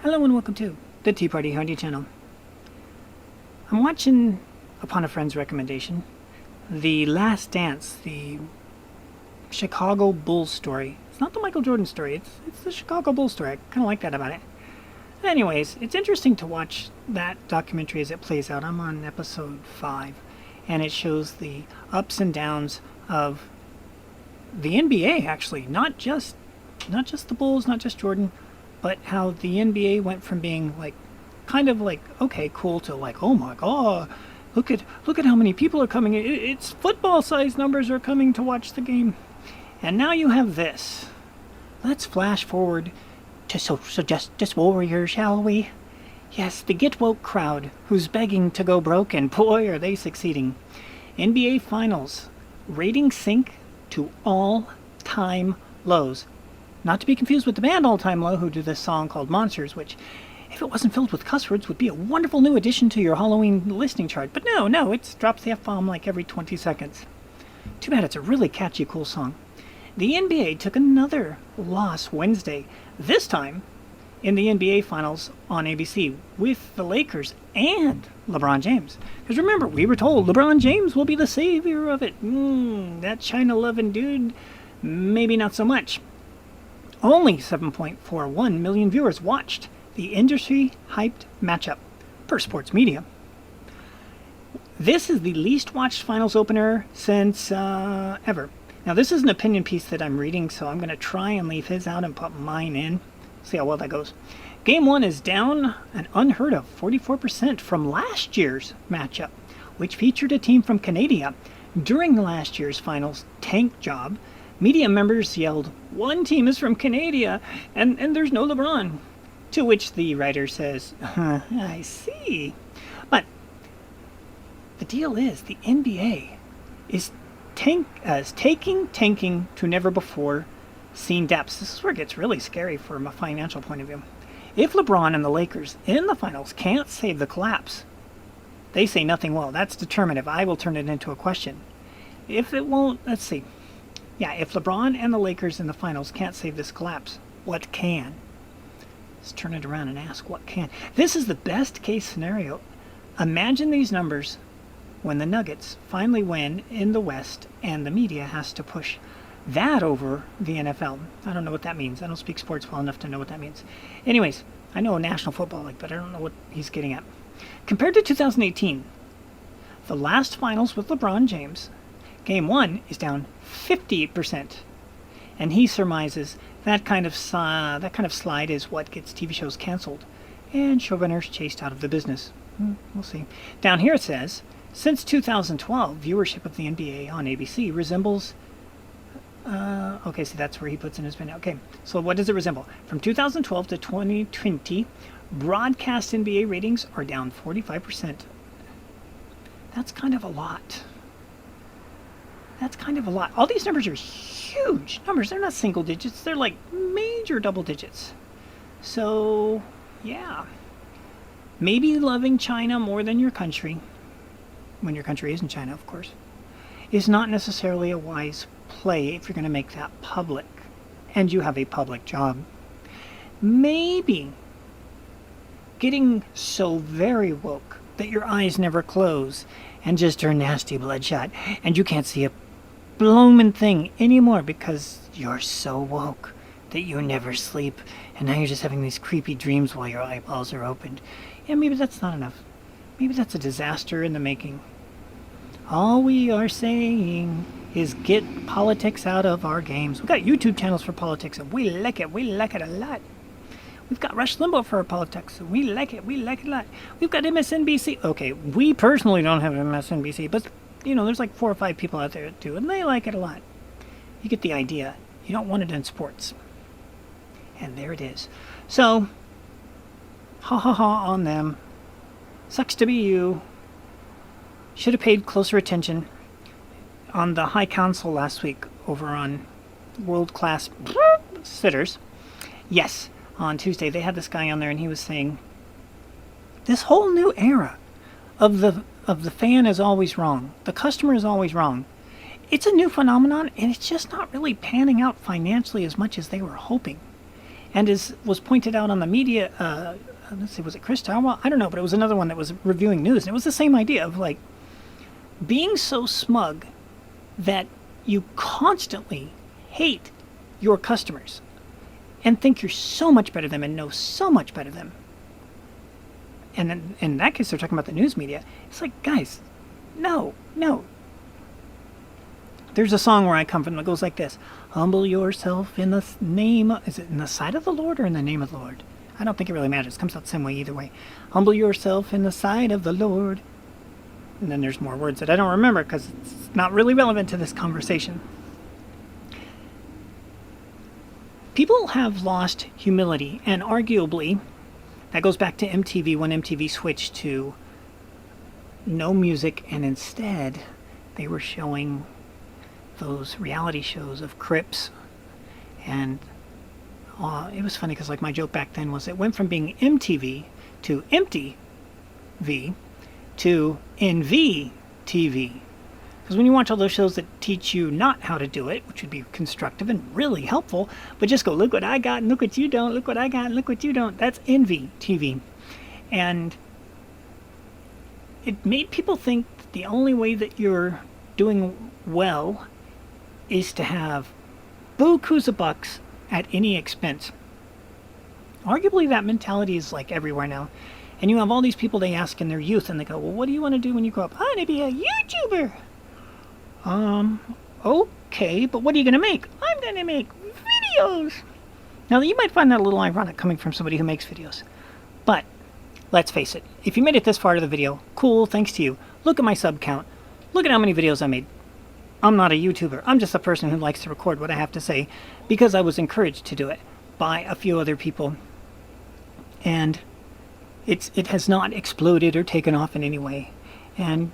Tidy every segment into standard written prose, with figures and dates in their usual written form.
Hello and welcome to the Tea Party Hardy channel. I'm watching, upon a friend's recommendation, The Last Dance, the Chicago Bulls story. It's not the Michael Jordan story, it's the Chicago Bulls story. I kind of like that about it. Anyways, it's interesting to watch that documentary as it plays out. I'm on episode 5, and it shows the ups and downs of the NBA, actually. Not just the Bulls, not just Jordan, but how the NBA went from being kind of okay, cool, to oh my god, look at how many people are coming. It's football-sized numbers are coming to watch the game, and now you have this. Let's flash forward to Social Justice Warrior, shall we? Yes, the Get Woke crowd, who's begging to go broke, and boy, are they succeeding. NBA Finals ratings sink to all-time lows. Not to be confused with the band All Time Low, who do this song called Monsters, which, if it wasn't filled with cuss words, would be a wonderful new addition to your Halloween listening chart. But no, it drops the F-bomb every 20 seconds. Too bad, it's a really catchy, cool song. The NBA took another loss Wednesday, this time in the NBA Finals on ABC, with the Lakers and LeBron James. Because remember, we were told LeBron James will be the savior of it. That China-loving dude, maybe not so much. Only 7.41 million viewers watched the industry-hyped matchup, per Sports Media. This is the least watched finals opener since ever. Now, this is an opinion piece that I'm reading, so I'm going to try and leave his out and put mine in. See how well that goes. Game 1 is down an unheard of 44% from last year's matchup, which featured a team from Canada. During last year's finals tank job, media members yelled, "One team is from Canada, and there's no LeBron." To which the writer says, "I see." But the deal is, the NBA is tanking to never before seen depths. This is where it gets really scary from a financial point of view. If LeBron and the Lakers in the finals can't save the collapse, they say nothing will. That's determinative. I will turn it into a question. If it won't, let's see. Yeah, if LeBron and the Lakers in the finals can't save this collapse, what can? Let's turn it around and ask, what can? This is the best case scenario. Imagine these numbers when the Nuggets finally win in the West and the media has to push that over the NFL. I don't know what that means. I don't speak sports well enough to know what that means. Anyways, I know National Football League, but I don't know what he's getting at. Compared to 2018, the last finals with LeBron James, Game 1 is down 58%, and he surmises that kind of slide is what gets TV shows canceled and showrunners chased out of the business. We'll see. Down here it says, since 2012, viewership of the NBA on ABC resembles... okay, see, that's where he puts in his bin. Okay, so what does it resemble? From 2012 to 2020, broadcast NBA ratings are down 45%. That's kind of a lot. All these numbers are huge numbers. They're not single digits. They're major double digits. So, yeah. Maybe loving China more than your country, when your country isn't China, of course, is not necessarily a wise play if you're going to make that public and you have a public job. Maybe getting so very woke that your eyes never close and just turn nasty bloodshot and you can't see a bloomin' thing anymore because you're so woke that you never sleep, and now you're just having these creepy dreams while your eyeballs are opened. Yeah, maybe that's not enough. Maybe that's a disaster in the making. All we are saying is get politics out of our games. We've got YouTube channels for politics, and we like it. We like it a lot. We've got Rush Limbaugh for our politics, and we like it. We like it a lot. We've got MSNBC. Okay, we personally don't have MSNBC, but there's 4 or 5 people out there that do, and they like it a lot. You get the idea. You don't want it in sports. And there it is. So, ha ha ha on them. Sucks to be you. Should have paid closer attention on the High Council last week over on World Class Sitters. Yes, on Tuesday they had this guy on there, and he was saying this whole new era of the fan is always wrong. The customer is always wrong. It's a new phenomenon, and it's just not really panning out financially as much as they were hoping. And as was pointed out on the media, let's see, was it Chris Tower? I don't know, but it was another one that was reviewing news, and it was the same idea of like being so smug that you constantly hate your customers and think you're so much better than them and know so much better than them. And then in that case, they're talking about the news media. It's like, guys, no. There's a song where I come from that goes like this: humble yourself in the name of, is it in the sight of the Lord or in the name of the Lord? I don't think it really matters. It comes out the same way either way. Humble yourself in the sight of the Lord. And then there's more words that I don't remember because it's not really relevant to this conversation. People have lost humility, and arguably that goes back to MTV when MTV switched to no music, and instead they were showing those reality shows of Crips. And it was funny because like my joke back then was it went from being MTV to Empty V to NV TV. Because when you watch all those shows that teach you not how to do it, which would be constructive and really helpful, but just go, look what I got and look what you don't, look what I got and look what you don't, that's NV TV. And it made people think that the only way that you're doing well is to have bukus of bucks at any expense. Arguably that mentality is like everywhere now. And you have all these people they ask in their youth and they go, well, what do you want to do when you grow up? I want to be a YouTuber. Okay, but what are you going to make? I'm going to make videos. Now, you might find that a little ironic coming from somebody who makes videos. But, let's face it, if you made it this far to the video, cool, thanks to you. Look at my sub count. Look at how many videos I made. I'm not a YouTuber. I'm just a person who likes to record what I have to say because I was encouraged to do it by a few other people. And it has not exploded or taken off in any way. And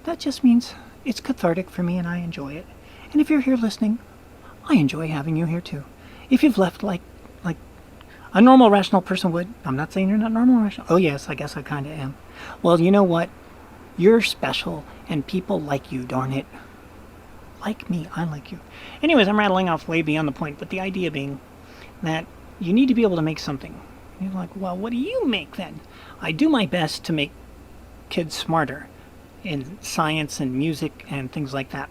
that just means it's cathartic for me and I enjoy it. And if you're here listening, I enjoy having you here too. If you've left like a normal rational person would, I'm not saying you're not normal or rational. Oh yes, I guess I kind of am. Well, you know what? You're special and people like you, darn it. Like me, I like you. Anyways, I'm rattling off way beyond the point, but the idea being that you need to be able to make something. You're like, well, what do you make then? I do my best to make kids smarter in science and music and things like that.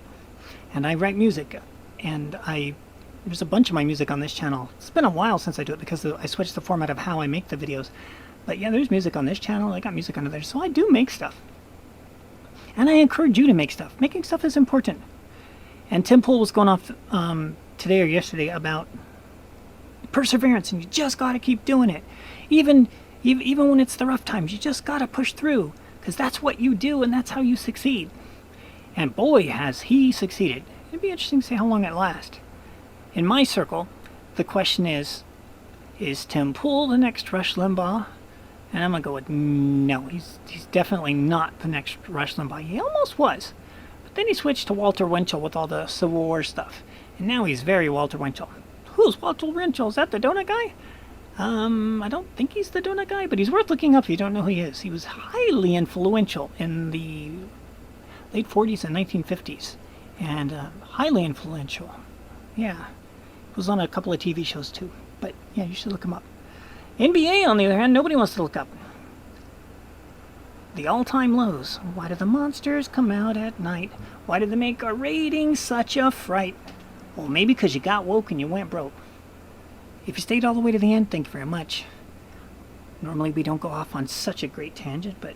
And I write music, and there's a bunch of my music on this channel. It's been a while since I do it because I switched the format of how I make the videos. But yeah, there's music on this channel. I got music on there, so I do make stuff. And I encourage you to make stuff. Making stuff is important. And Tim Pool was going off today or yesterday about perseverance, and you just got to keep doing it. Even when it's the rough times, you just got to push through, because that's what you do and that's how you succeed. And boy, has he succeeded. It'd be interesting to see how long it lasts. In my circle, the question is Tim Pool the next Rush Limbaugh? And I'm going to go with no, he's definitely not the next Rush Limbaugh. He almost was. But then he switched to Walter Winchell with all the Civil War stuff. And now he's very Walter Winchell. Who's Walter Winchell? Is that the donut guy? I don't think he's the donut guy, but he's worth looking up if you don't know who he is. He was highly influential in the late 40s and 1950s. And highly influential. Yeah. He was on a couple of TV shows too. But yeah, you should look him up. NBA, on the other hand, nobody wants to look up. The all-time lows. Why do the monsters come out at night? Why did they make our ratings such a fright? Well, maybe because you got woke and you went broke. If you stayed all the way to the end, thank you very much. Normally we don't go off on such a great tangent, but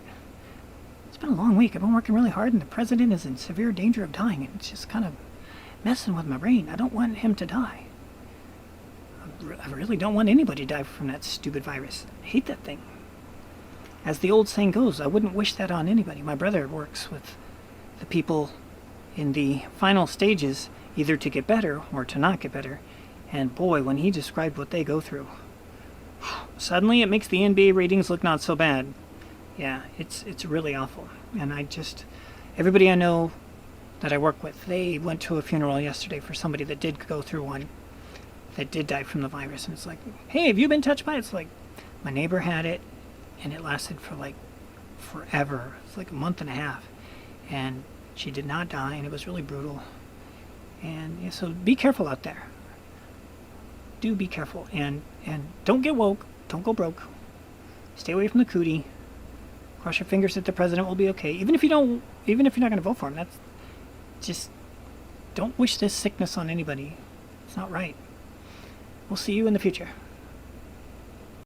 it's been a long week. I've been working really hard and the president is in severe danger of dying, and it's just kind of messing with my brain. I don't want him to die. I really don't want anybody to die from that stupid virus. I hate that thing. As the old saying goes, I wouldn't wish that on anybody. My brother works with the people in the final stages, either to get better or to not get better. And boy, when he described what they go through, suddenly it makes the NBA ratings look not so bad. Yeah, it's really awful. And everybody I know that I work with, they went to a funeral yesterday for somebody that did go through one, that did die from the virus. And it's like, hey, have you been touched by it? It's like, my neighbor had it, and it lasted for like forever. It's like a month and a half. And she did not die, and it was really brutal. And yeah, so be careful out there. Do be careful. And And don't get woke. Don't go broke. Stay away from the cootie. Cross your fingers that the president will be okay. Even if you're not going to vote for him, that's just don't wish this sickness on anybody. It's not right. We'll see you in the future.